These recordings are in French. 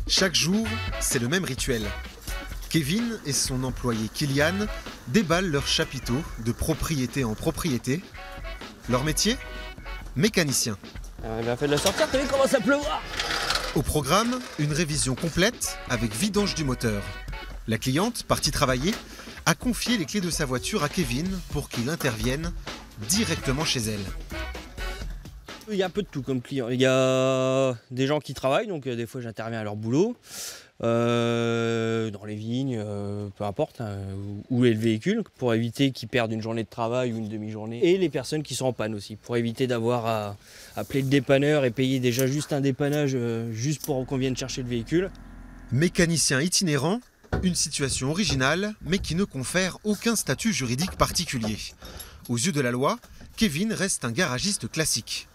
Chaque jour, c'est le même rituel. Kevin et son employé Kylian déballent leurs chapiteaux de propriété en propriété. Leur métier ? Mécanicien. Il a fait de la sortir, t'as vu comment ça pleuvoir. Au programme, une révision complète avec vidange du moteur. La cliente, partie travailler, a confié les clés de sa voiture à Kevin pour qu'il intervienne directement chez elle. Il y a un peu de tout comme client. Il y a des gens qui travaillent, donc des fois j'interviens à leur boulot, dans les vignes, peu importe, hein, où est le véhicule, pour éviter qu'ils perdent une journée de travail ou une demi-journée. Et les personnes qui sont en panne aussi, pour éviter d'avoir à appeler le dépanneur et payer déjà juste un dépannage juste pour qu'on vienne chercher le véhicule. Mécanicien itinérant, une situation originale, mais qui ne confère aucun statut juridique particulier. Aux yeux de la loi, Kevin reste un garagiste classique.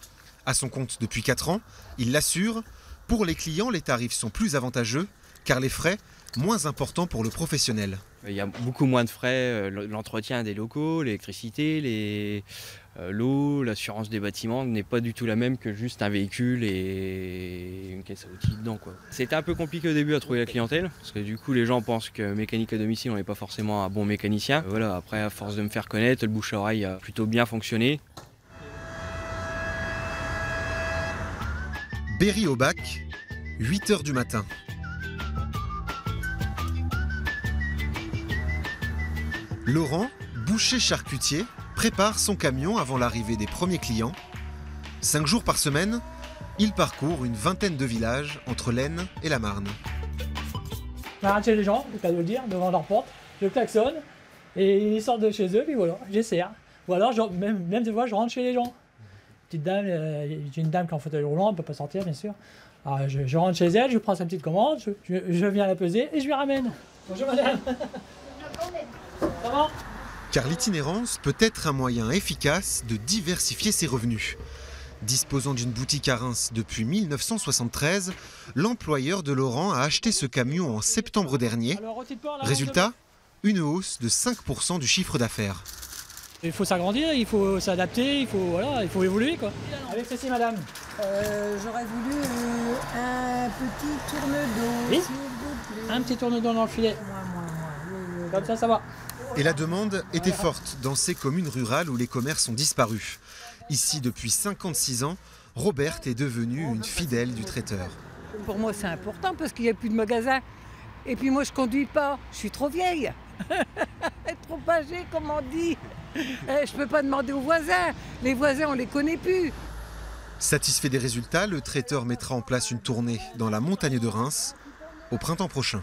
À son compte depuis 4 ans, il l'assure, pour les clients, les tarifs sont plus avantageux, car les frais, moins importants pour le professionnel. Il y a beaucoup moins de frais, l'entretien des locaux, l'électricité, l'eau, l'assurance des bâtiments n'est pas du tout la même que juste un véhicule et une caisse à outils dedans, quoi. C'était un peu compliqué au début à trouver la clientèle, parce que du coup les gens pensent que mécanique à domicile, on n'est pas forcément un bon mécanicien. Voilà, après à force de me faire connaître, le bouche à oreille a plutôt bien fonctionné. Berry-au-Bac, 8h du matin. Laurent, boucher charcutier, prépare son camion avant l'arrivée des premiers clients. 5 jours par semaine, il parcourt une vingtaine de villages entre l'Aisne et la Marne. J'arrête chez les gens, c'est qu'à de le dire, devant leur porte, je klaxonne et ils sortent de chez eux, puis voilà, j'essaie. Ou alors, même des fois, je rentre chez les gens. Petite dame, j'ai une dame qui est en fauteuil roulant, elle ne peut pas sortir, bien sûr. Alors, je rentre chez elle, je prends sa petite commande, je viens la peser et je lui ramène. Bonjour madame. Ça va ? Car l'itinérance peut être un moyen efficace de diversifier ses revenus. Disposant d'une boutique à Reims depuis 1973, l'employeur de Laurent a acheté ce camion en septembre dernier. Résultat, une hausse de 5% du chiffre d'affaires. Il faut s'agrandir, il faut s'adapter, il faut évoluer, quoi. Avec ceci, madame. J'aurais voulu un petit tourne-dos, Oui, s'il vous plaît. un petit tourne-dos dans le filet. Moi. Comme ça va. Et la demande était forte dans ces communes rurales où les commerces ont disparu. Ici, depuis 56 ans, Roberte est devenue une fidèle du traiteur. Pour moi, c'est important parce qu'il n'y a plus de magasins. Et puis moi, je ne conduis pas. Je suis trop vieille. Trop âgée, comme on dit. Je ne peux pas demander aux voisins. Les voisins, on ne les connaît plus. Satisfait des résultats, le traiteur mettra en place une tournée dans la montagne de Reims au printemps prochain.